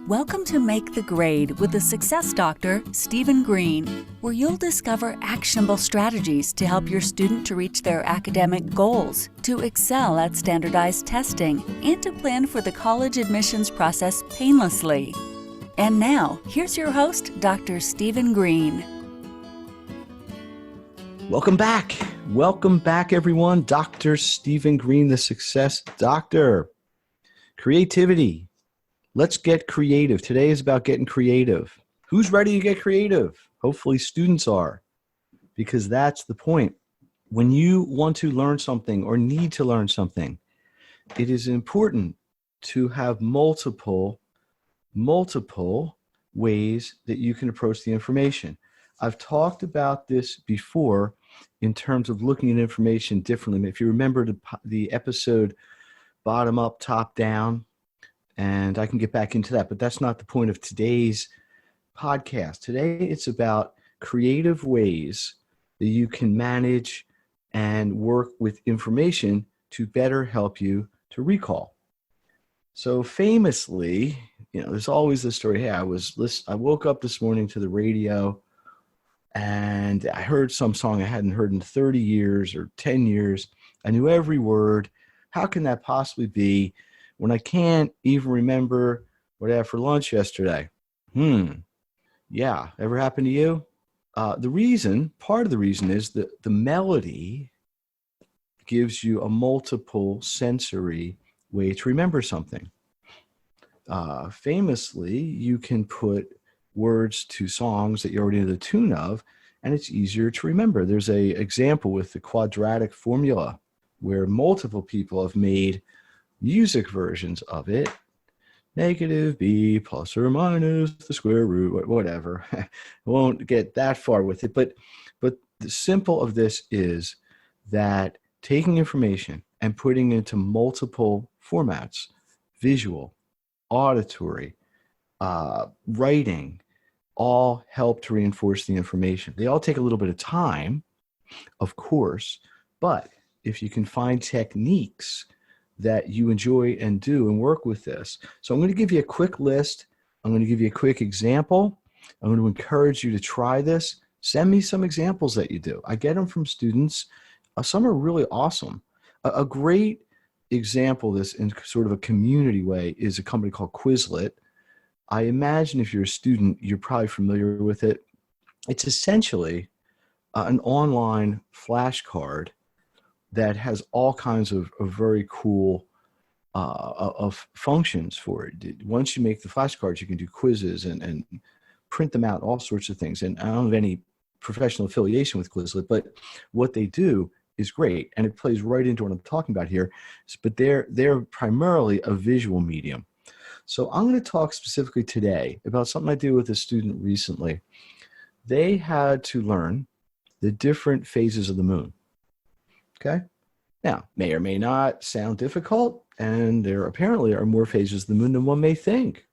Welcome to Make the Grade with the Success Doctor, Stephen Green, where you'll discover actionable strategies to help your student to reach their academic goals, to excel at standardized testing, and to plan for the college admissions process painlessly. And now, here's your host, Dr. Stephen Green. Welcome back. Welcome back, everyone. Dr. Stephen Green, the Success Doctor. Creativity. Let's get creative. Today is about getting creative. Who's ready to get creative? Hopefully students are, because that's the point. When you want to learn something or need to learn something, it is important to have multiple ways that you can approach the information. I've talked about this before in terms of looking at information differently. If you remember the episode bottom up, top down, and I can get back into that, but that's not the point of today's podcast. Today, it's about creative ways that you can manage and work with information to better help you to recall. So famously, there's always this story. Hey, I woke up this morning to the radio and I heard some song I hadn't heard in 30 years or 10 years. I knew every word. How can that possibly be when I can't even remember what I had for lunch yesterday? Yeah, ever happened to you? Part of the reason is that the melody gives you a multiple sensory way to remember something. Famously, you can put words to songs that you already know the tune of, and it's easier to remember. There's an example with the quadratic formula where multiple people have made music versions of it. Negative b plus or minus the square root, whatever. I won't get that far with it, but the simple of this is that taking information and putting it into multiple formats, visual, auditory, writing, all help to reinforce the information. They all take a little bit of time, of course, but if you can find techniques that you enjoy and do and work with this. So I'm going to give you a quick list. I'm going to give you a quick example. I'm going to encourage you to try this. Send me some examples that you do. I get them from students. Some are really awesome. A great example of this in sort of a community way is a company called Quizlet. I imagine if you're a student, you're probably familiar with it. It's essentially an online flashcard that has all kinds of very cool of functions for it. Once you make the flashcards, you can do quizzes and print them out, all sorts of things. And I don't have any professional affiliation with Quizlet, but what they do is great, and it plays right into what I'm talking about here. But they're primarily a visual medium. So I'm going to talk specifically today about something I did with a student recently. They had to learn the different phases of the moon. Okay. Now, may or may not sound difficult, and there apparently are more phases of the moon than one may think.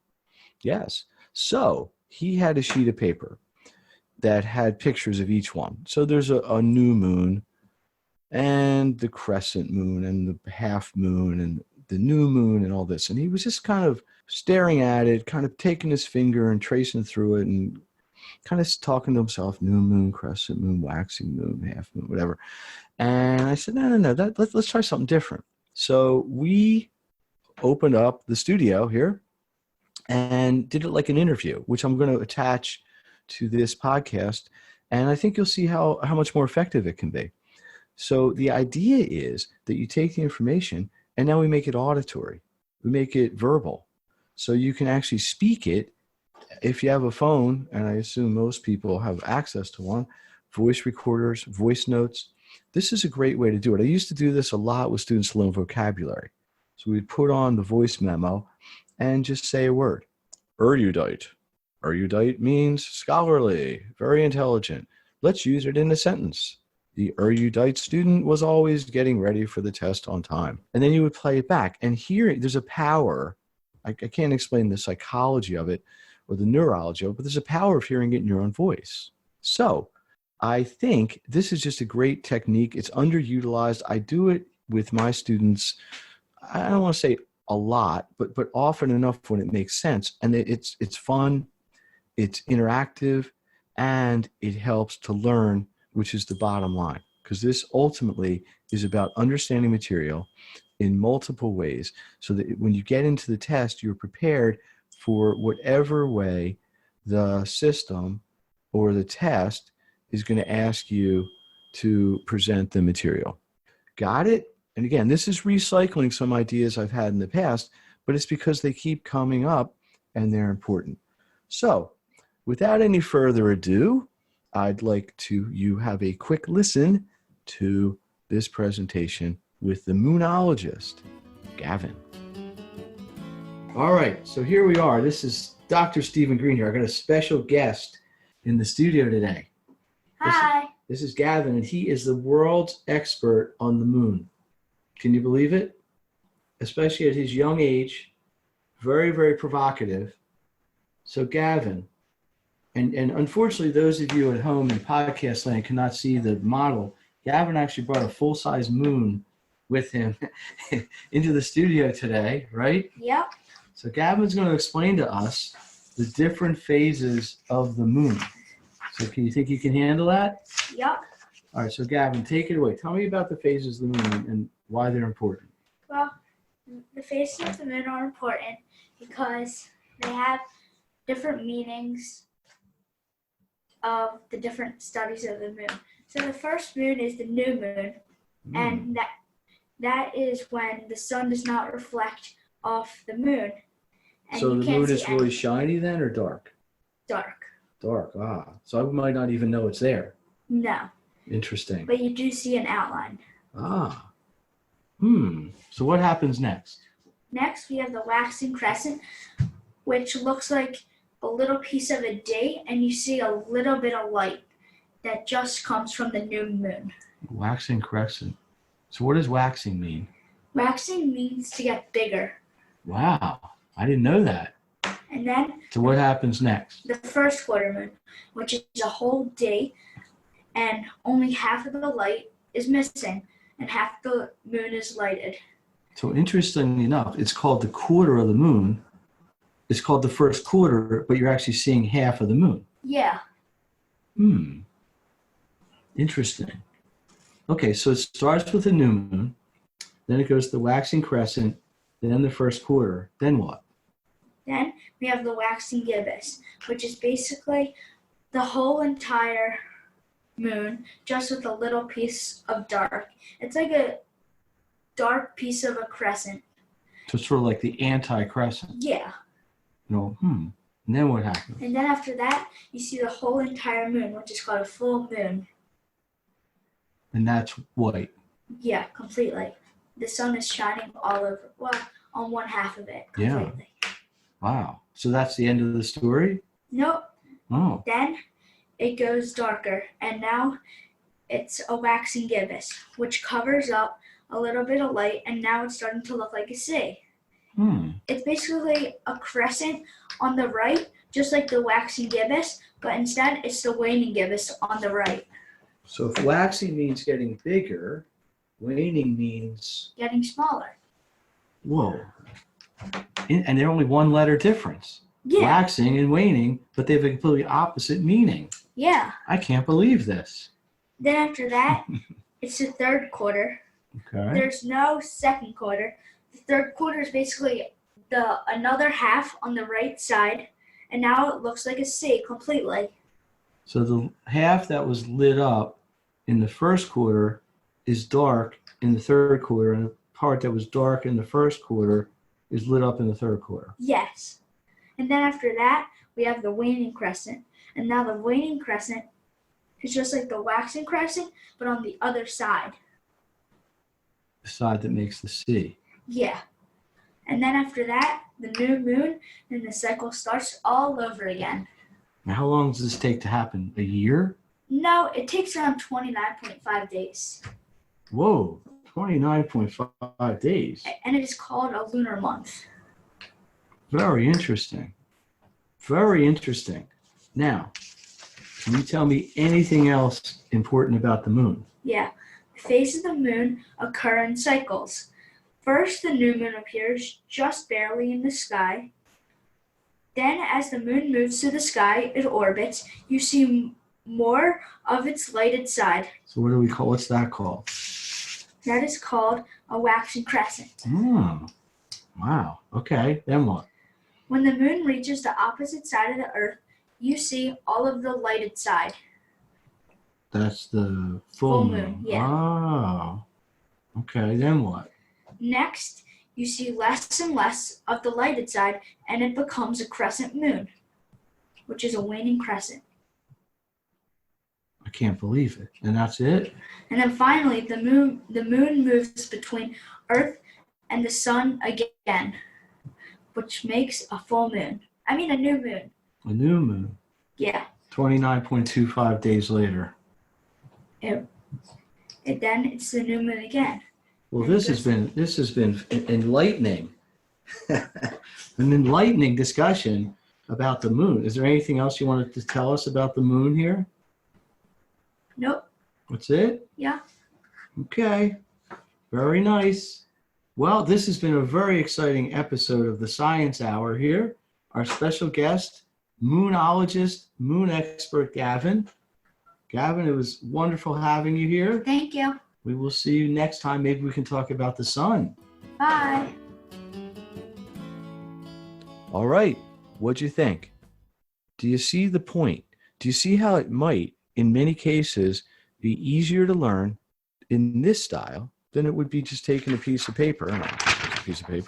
Yes. So he had a sheet of paper that had pictures of each one. So there's a new moon and the crescent moon and the half moon and the new moon and all this. And he was just kind of staring at it, kind of taking his finger and tracing through it and kind of talking to himself, new moon, crescent moon, waxing moon, half moon, whatever. And I said, no, let's try something different. So we opened up the studio here and did it like an interview, which I'm going to attach to this podcast. And I think you'll see how much more effective it can be. So the idea is that you take the information and now we make it auditory. We make it verbal. So you can actually speak it. If you have a phone, and I assume most people have access to one, voice recorders, voice notes, this is a great way to do it. I used to do this a lot with students to learn vocabulary. So we'd put on the voice memo and just say a word. Erudite. Erudite means scholarly, very intelligent. Let's use it in a sentence. The erudite student was always getting ready for the test on time. And then you would play it back. And here, there's a power. I can't explain the psychology of it or the neurology of it, but there's a power of hearing it in your own voice. So I think this is just a great technique. It's underutilized. I do it with my students, I don't want to say a lot, but often enough when it makes sense. And it's fun, it's interactive, and it helps to learn, which is the bottom line. Because this ultimately is about understanding material in multiple ways so that when you get into the test, you're prepared for whatever way the system or the test is going to ask you to present the material. Got it? And again, this is recycling some ideas I've had in the past, but it's because they keep coming up and they're important. So without any further ado, I'd like you have a quick listen to this presentation with the moonologist, Gavin. All right, so here we are. This is Dr. Stephen Green here. I got a special guest in the studio today. Hi. This is Gavin, and he is the world's expert on the moon. Can you believe it? Especially at his young age, very, very provocative. So Gavin, and unfortunately, those of you at home in podcast land cannot see the model. Gavin actually brought a full-size moon with him into the studio today, right? Yep. So Gavin's going to explain to us the different phases of the moon. So can you think you can handle that? Yep. All right, so Gavin, take it away. Tell me about the phases of the moon and why they're important. Well, the phases of the moon are important because they have different meanings of the different studies of the moon. So the first moon is the new moon, and that is when the sun does not reflect off the moon. And So you the can't moon see is really shiny then, or dark? dark. Dark, so I might not even know it's there. No, Interesting. but you do see an outline. So what happens next? Next, we have the waxing crescent, which looks like a little piece of a date, and you see a little bit of light that just comes from the new moon. Waxing crescent. So what does waxing mean? Waxing means to get bigger. Wow, I didn't know that. And then So what happens next? the first quarter moon, which is a whole day, and only half of the light is missing, and half the moon is lighted. So interestingly enough, it's called the quarter of the moon. It's called the first quarter, but you're actually seeing half of the moon. Yeah. Interesting. Okay, so it starts with the new moon, then it goes to the waxing crescent, then the first quarter. Then what? Then we have the waxing gibbous, which is basically the whole entire moon, just with a little piece of dark. It's like a dark piece of a crescent. So it's sort of like the anti-crescent. Yeah. And then what happens? And then after that, you see the whole entire moon, which is called a full moon. And that's white. Yeah, completely. The sun is shining all over, well, on one half of it completely. Yeah. Wow. So that's the end of the story? Nope. Oh. Then it goes darker, and now it's a waxing gibbous, which covers up a little bit of light, and now it's starting to look like a C. It's basically a crescent on the right, just like the waxing gibbous, but instead it's the waning gibbous on the right. So if waxing means getting bigger, waning means... Getting smaller. Whoa. And they're only one letter difference. Yeah. Waxing and waning, but they have a completely opposite meaning. Yeah. I can't believe this. Then after that, it's the third quarter. Okay. There's no second quarter. The third quarter is basically another half on the right side, and now it looks like a C completely. So the half that was lit up in the first quarter is dark in the third quarter, and the part that was dark in the first quarter is lit up in the third quarter. Yes. And then after that, we have the waning crescent. And now the waning crescent is just like the waxing crescent, but on the other side. The side that makes the C. Yeah. And then after that, the new moon, and the cycle starts all over again. Now, how long does this take to happen? A year? No, it takes around 29.5 days. Whoa, 29.5 days. And it is called a lunar month. Very interesting. Very interesting. Now, can you tell me anything else important about the moon? Yeah. The phases of the moon occur in cycles. First, the new moon appears just barely in the sky. Then, as the moon moves through the sky, it orbits. You see more of its lighted side. So what's that called? That is called a waxing crescent. Wow. Okay. Then what? When the moon reaches the opposite side of the earth, you see all of the lighted side. That's the full moon. Yeah. Oh. Okay. Then what? Next, you see less and less of the lighted side, and it becomes a crescent moon, which is a waning crescent. I can't believe it. And that's it? And then finally, the moon moves between Earth and the sun again, which makes a full moon. I mean a new moon. A new moon. Yeah. 29.25 days later. Then it's the new moon again. Well, this has been enlightening. An enlightening discussion about the moon. Is there anything else you wanted to tell us about the moon here? Nope. That's it? Yeah. Okay. Very nice. Well, this has been a very exciting episode of the Science Hour here. Our special guest, moonologist, moon expert, Gavin. Gavin, it was wonderful having you here. Thank you. We will see you next time. Maybe we can talk about the sun. Bye. All right. What'd you think? Do you see the point? Do you see how it might, in many cases, be easier to learn in this style than it would be just taking a piece of paper,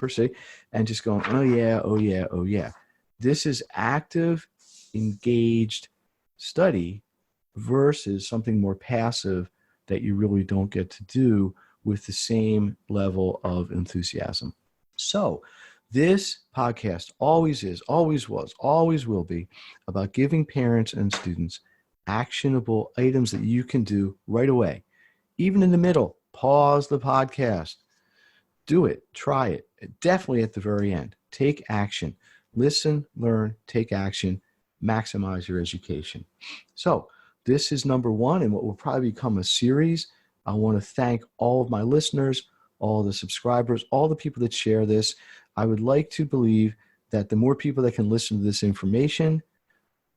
see, and just going, oh yeah, oh yeah, oh yeah. This is active, engaged study versus something more passive that you really don't get to do with the same level of enthusiasm. So this podcast always is, always was, always will be about giving parents and students actionable items that you can do right away. Even in the middle, pause the podcast. Do it. Try it. Definitely at the very end. Take action. Listen, learn, take action. Maximize your education. So this is number one and what will probably become a series. I want to thank all of my listeners, all the subscribers, all the people that share this. I would like to believe that the more people that can listen to this information,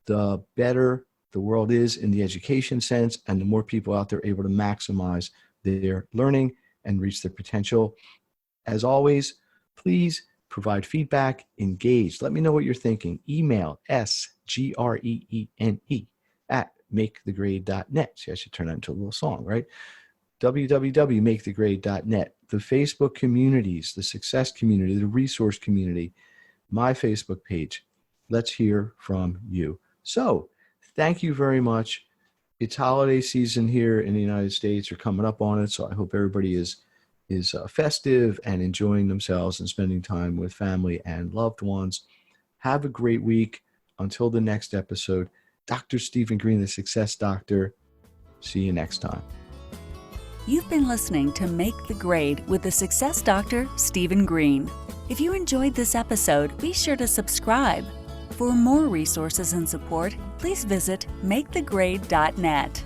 the better the world is in the education sense, and the more people out there able to maximize their learning and reach their potential. As always, please provide feedback, engage. Let me know what you're thinking. Email sgreene@makethegrade.net. See, I should turn that into a little song, right? www.makethegrade.net. The Facebook communities, the success community, the resource community, my Facebook page. Let's hear from you. So, thank you very much. It's holiday season here in the United States. We're coming up on it, so I hope everybody is festive and enjoying themselves and spending time with family and loved ones. Have a great week. Until the next episode, Dr. Stephen Greene, the Success Doctor. See you next time. You've been listening to Make the Grade with the Success Doctor, Stephen Greene. If you enjoyed this episode, be sure to subscribe. For more resources and support, please visit makethegrade.net.